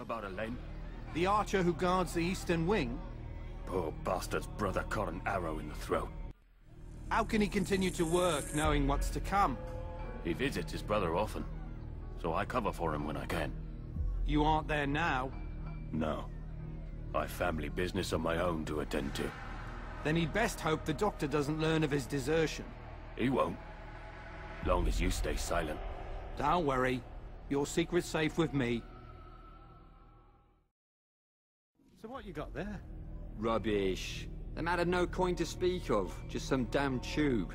about Elaine? The archer who guards the eastern wing? Poor bastard's brother caught an arrow in the throat. How can he continue to work, knowing what's to come? He visits his brother often, so I cover for him when I can. You aren't there now? No. I've family business of my own to attend to. Then he'd best hope the doctor doesn't learn of his desertion. He won't. Long as you stay silent. Don't worry. Your secret's safe with me. So what you got there? Rubbish. The man had no coin to speak of, just some damn tube.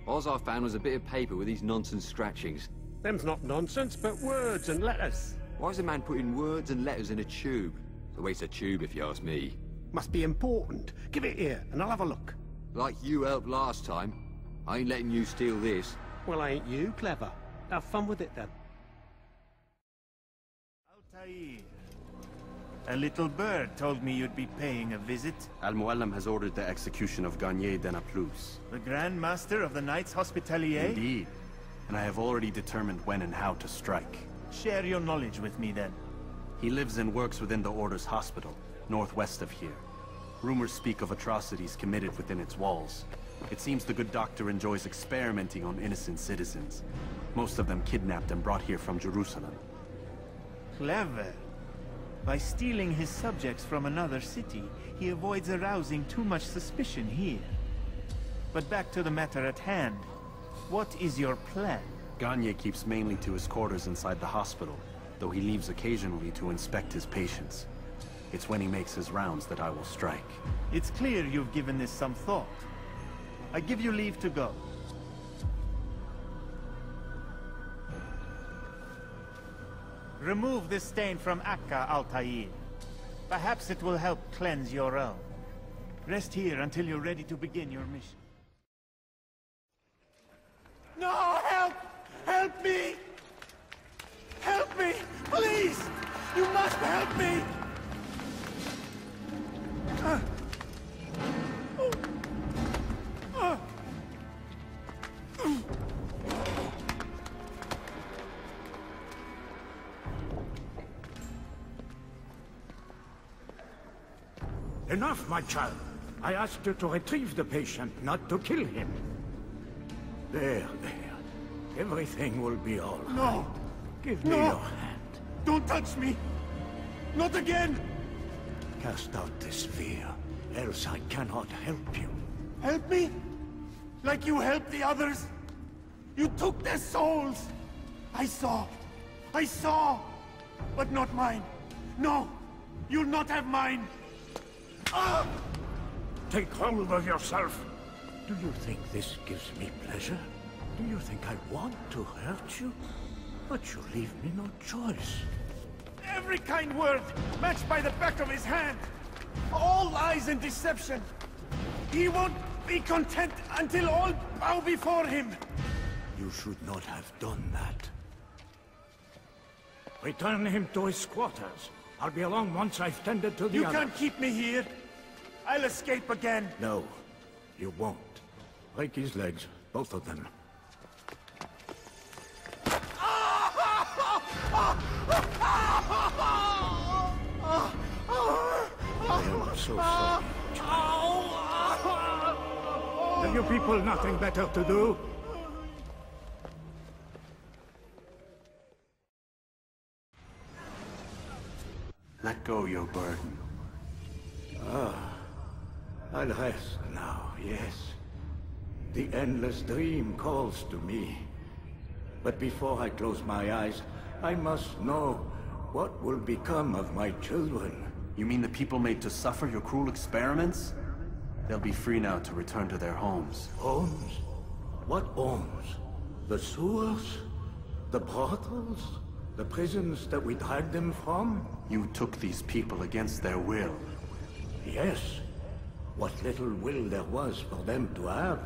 All I found was a bit of paper with these nonsense scratchings. Them's not nonsense, but words and letters. Why is a man putting words and letters in a tube? It's a waste of tube, if you ask me. Must be important. Give it here, and I'll have a look. Like you helped last time. I ain't letting you steal this. Well, ain't you clever? Have fun with it, then. Altair. A little bird told me you'd be paying a visit. Al-Muallim has ordered the execution of Garnier de Naplouse. The Grand Master of the Knights Hospitalier? Indeed. And I have already determined when and how to strike. Share your knowledge with me, then. He lives and works within the Order's hospital, northwest of here. Rumors speak of atrocities committed within its walls. It seems the good doctor enjoys experimenting on innocent citizens. Most of them kidnapped and brought here from Jerusalem. Clever. By stealing his subjects from another city, he avoids arousing too much suspicion here. But back to the matter at hand. What is your plan? Garnier keeps mainly to his quarters inside the hospital, though he leaves occasionally to inspect his patients. It's when he makes his rounds that I will strike. It's clear you've given this some thought. I give you leave to go. Remove this stain from Akka, Altair. Perhaps it will help cleanse your own. Rest here until you're ready to begin your mission. No! Help! Help me! Help me! Please! You must help me! Enough, my child. I asked you to retrieve the patient, not to kill him. There. Everything will be all right. No! Give me your hand. Don't touch me! Not again! Cast out this fear, else I cannot help you. Help me? Like you helped the others? You took their souls! I saw! But not mine! No! You'll not have mine! Ah! Take hold of yourself. Do you think this gives me pleasure? Do you think I want to hurt you? But you leave me no choice. Every kind word matched by the back of his hand! All lies and deception! He won't be content until all bow before him! You should not have done that. Return him to his quarters. I'll be along once I've tended to the others. You can't keep me here! I'll escape again! No, you won't. Break his legs, both of them. I am so sorry. Have you people nothing better to do? Let go your burden. I'll rest now, yes. The endless dream calls to me. But before I close my eyes, I must know what will become of my children. You mean the people made to suffer your cruel experiments? They'll be free now to return to their homes. Homes? What homes? The sewers? The brothels? The prisons that we dragged them from? You took these people against their will. Yes. What little will there was for them to have.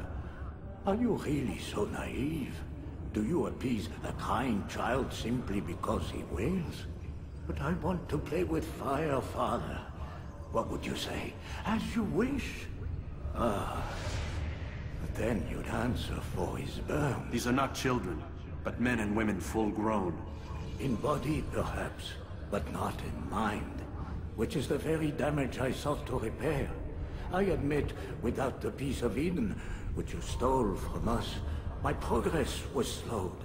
Are you really so naive? Do you appease a kind child simply because he wails? But I want to play with fire, Father. What would you say? As you wish. But then you'd answer for his burn. These are not children, but men and women full grown. In body, perhaps, but not in mind, which is the very damage I sought to repair. I admit, without the piece of Eden, which you stole from us, my progress was slowed.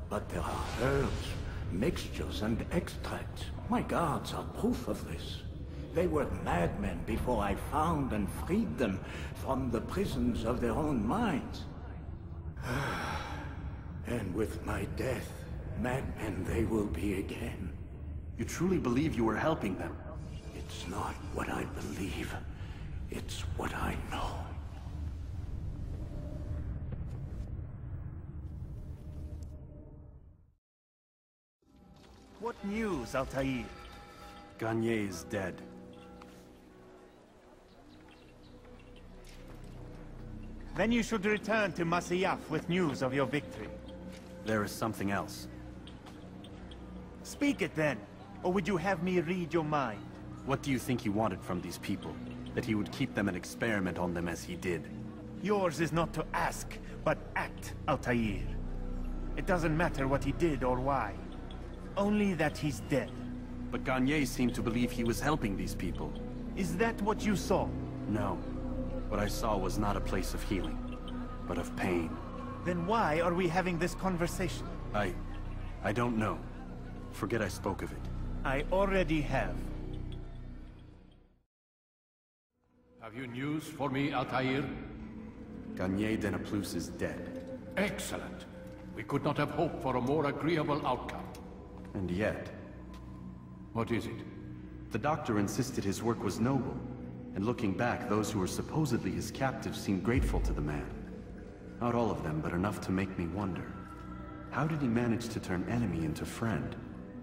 But there are herbs, mixtures, and extracts. My guards are proof of this. They were madmen before I found and freed them from the prisons of their own minds. And with my death, madmen they will be again. You truly believe you were helping them? It's not what I believe. It's what I know. What news, Altair? Garnier is dead. Then you should return to Masyaf with news of your victory. There is something else. Speak it then, or would you have me read your mind? What do you think he wanted from these people? That he would keep them and experiment on them as he did? Yours is not to ask, but act, Altair. It doesn't matter what he did or why. Only that he's dead. But Garnier seemed to believe he was helping these people. Is that what you saw? No. What I saw was not a place of healing, but of pain. Then why are we having this conversation? I don't know. Forget I spoke of it. I already have. Have you news for me, Altair? Garnier de Naplouse is dead. Excellent. We could not have hoped for a more agreeable outcome. And yet... What is it? The doctor insisted his work was noble. And looking back, those who were supposedly his captives seemed grateful to the man. Not all of them, but enough to make me wonder. How did he manage to turn enemy into friend?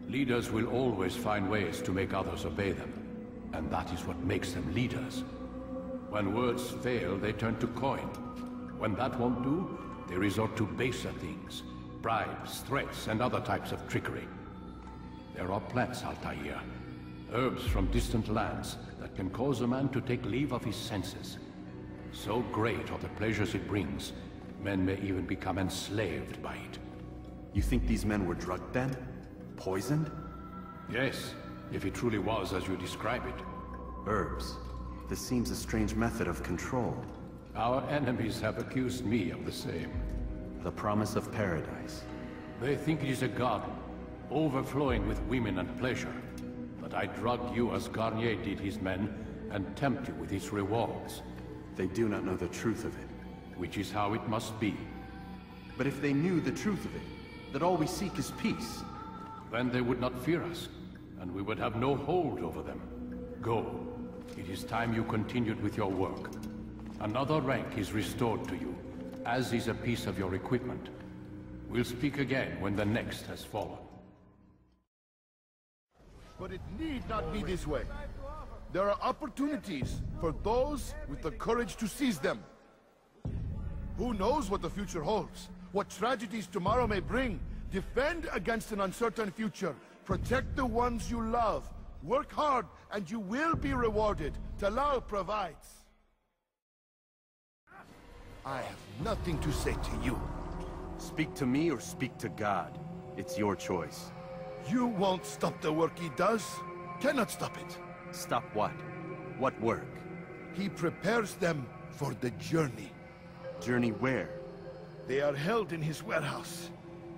Leaders will always find ways to make others obey them. And that is what makes them leaders. When words fail, they turn to coin. When that won't do, they resort to baser things. Bribes, threats, and other types of trickery. There are plants, Altair. Herbs from distant lands that can cause a man to take leave of his senses. So great are the pleasures it brings, men may even become enslaved by it. You think these men were drugged then? Poisoned? Yes, if it truly was as you describe it. Herbs. This seems a strange method of control. Our enemies have accused me of the same. The promise of paradise. They think it is a garden, overflowing with women and pleasure. But I drug you as Garnier did his men, and tempt you with its rewards. They do not know the truth of it. Which is how it must be. But if they knew the truth of it, that all we seek is peace... Then they would not fear us, and we would have no hold over them. Go. It is time you continued with your work. Another rank is restored to you, as is a piece of your equipment. We'll speak again when the next has fallen. But it need not be this way. There are opportunities for those with the courage to seize them. Who knows what the future holds? What tragedies tomorrow may bring? Defend against an uncertain future. Protect the ones you love. Work hard, and you will be rewarded. Talal provides. I have nothing to say to you. Speak to me or speak to God. It's your choice. You won't stop the work he does. Cannot stop it. Stop what? What work? He prepares them for the journey. Journey where? They are held in his warehouse.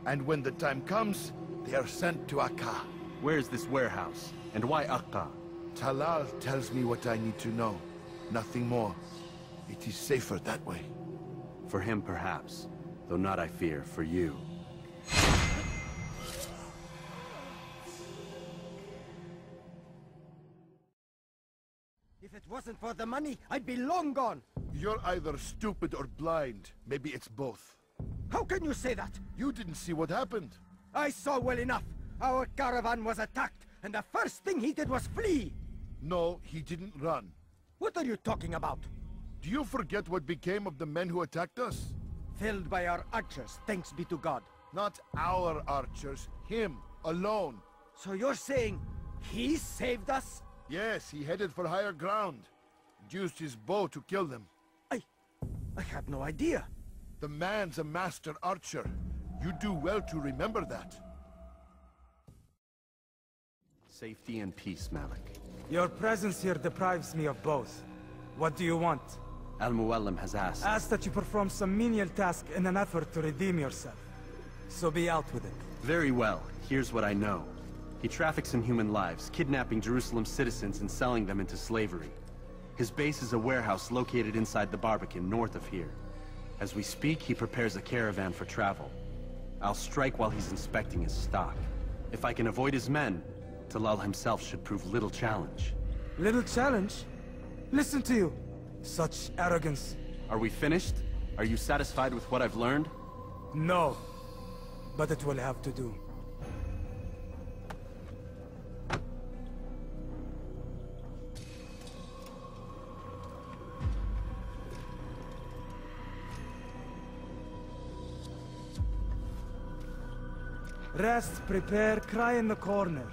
And when the time comes, they are sent to Akka. Where is this warehouse? And why Akka? Talal tells me what I need to know. Nothing more. It is safer that way. For him, perhaps. Though not, I fear, for you. If it wasn't for the money, I'd be long gone. You're either stupid or blind. Maybe it's both. How can you say that? You didn't see what happened. I saw well enough. Our caravan was attacked, and the first thing he did was flee. No, he didn't run. What are you talking about? Do you forget what became of the men who attacked us? Felled by our archers, thanks be to God. Not our archers, him, alone. So you're saying he saved us? Yes, he headed for higher ground. Used his bow to kill them. I had no idea. The man's a master archer. You do well to remember that. Safety and peace, Malik. Your presence here deprives me of both. What do you want? Al-Mualim has asked. Ask that you perform some menial task in an effort to redeem yourself. So be out with it. Very well. Here's what I know. He traffics in human lives, kidnapping Jerusalem citizens and selling them into slavery. His base is a warehouse located inside the Barbican, north of here. As we speak, he prepares a caravan for travel. I'll strike while he's inspecting his stock. If I can avoid his men, Talal himself should prove little challenge. Little challenge? Listen to you. Such arrogance. Are we finished? Are you satisfied with what I've learned? No. But it will have to do. Rest, prepare, cry in the corner.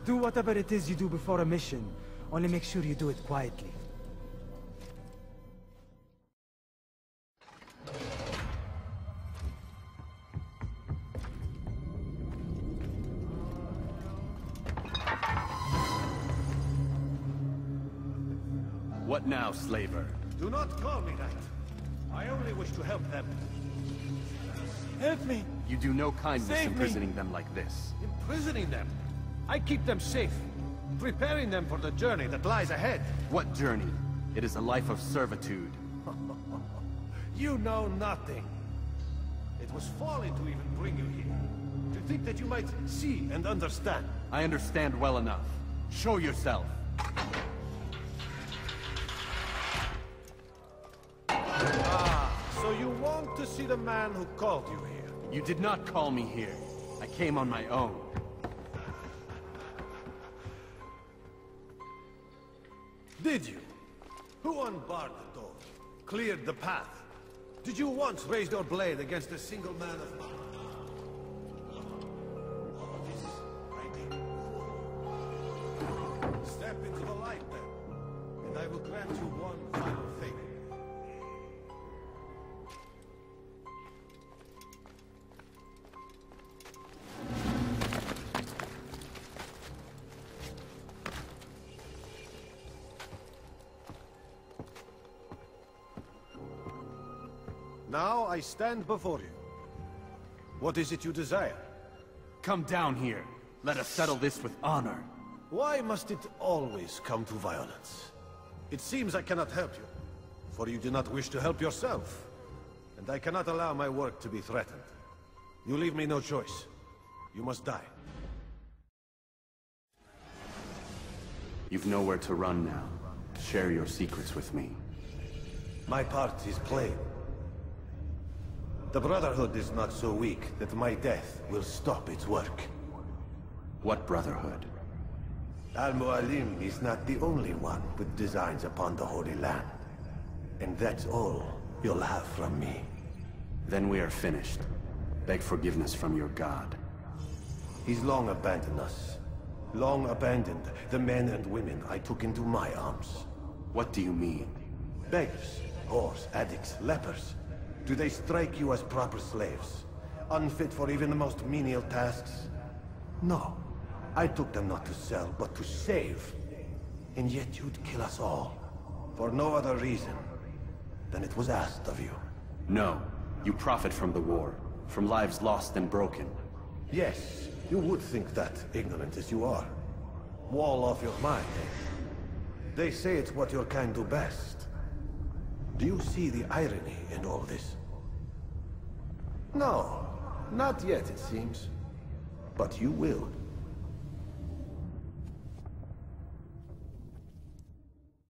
Do whatever it is you do before a mission. Only make sure you do it quietly. What now, slaver? Do not call me that. I only wish to help them. Help me! You do no kindness Save imprisoning them like this. Imprisoning them? I keep them safe, preparing them for the journey that lies ahead. What journey? It is a life of servitude. You know nothing. It was folly to even bring you here. To think that you might see and understand. I understand well enough. Show yourself. So you want to see the man who called you here? You did not call me here. I came on my own. Did you? Who unbarred the door? Cleared the path? Did you once raise your blade against a single man of mine? This I did. Step into the light then, and I will grant you one final favor. Now I stand before you. What is it you desire? Come down here. Let us settle this with honor. Why must it always come to violence? It seems I cannot help you, for you do not wish to help yourself. And I cannot allow my work to be threatened. You leave me no choice. You must die. You've nowhere to run now. Share your secrets with me. My part is plain. The Brotherhood is not so weak that my death will stop its work. What Brotherhood? Al-Mualim is not the only one with designs upon the Holy Land. And that's all you'll have from me. Then we are finished. Beg forgiveness from your god. He's long abandoned us. Long abandoned the men and women I took into my arms. What do you mean? Beggars, whores, addicts, lepers. Do they strike you as proper slaves? Unfit for even the most menial tasks? No. I took them not to sell, but to save. And yet you'd kill us all. For no other reason than it was asked of you. No. You profit from the war. From lives lost and broken. Yes, you would think that, ignorant as you are. Wall off your mind, eh? They say it's what your kind do best. Do you see the irony in all this? No, not yet, it seems. But you will.